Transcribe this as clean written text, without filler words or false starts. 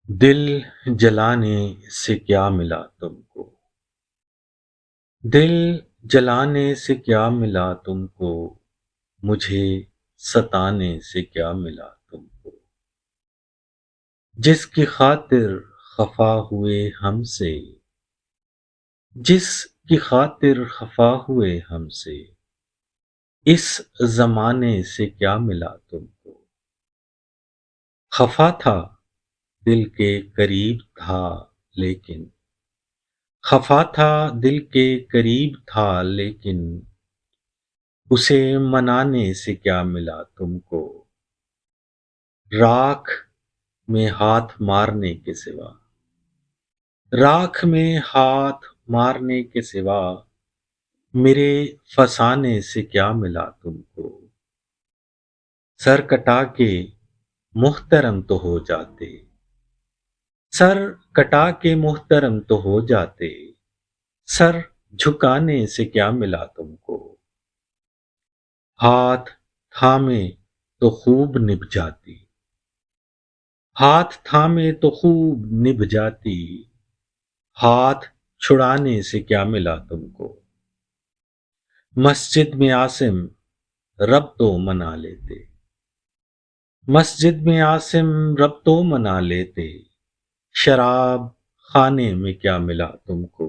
دل جلانے سے کیا ملا تم کو؟ دل جلانے سے کیا ملا تم کو؟ مجھے ستانے سے کیا ملا تم کو؟ جس کی خاطر خفا ہوئے ہم سے، جس کی خاطر خفا ہوئے ہم سے، اس زمانے سے کیا ملا تم کو؟ خفا تھا، دل کے قریب تھا، لیکن خفا تھا، دل کے قریب تھا، لیکن اسے منانے سے کیا ملا تم کو؟ راکھ میں ہاتھ مارنے کے سوا، راکھ میں ہاتھ مارنے کے سوا، میرے فسانے سے کیا ملا تم کو؟ سر کٹا کے محترم تو ہو جاتے، سر کٹا کے محترم تو ہو جاتے، سر جھکانے سے کیا ملا تم کو؟ ہاتھ تھامے تو خوب نبھ جاتی، ہاتھ تھامے تو خوب نبھ جاتی، ہاتھ چھڑانے سے کیا ملا تم کو؟ مسجد میں عاصم رب تو منا لیتے، مسجد میں عاصم رب تو منا لیتے، شراب خانے میں کیا ملا تم کو؟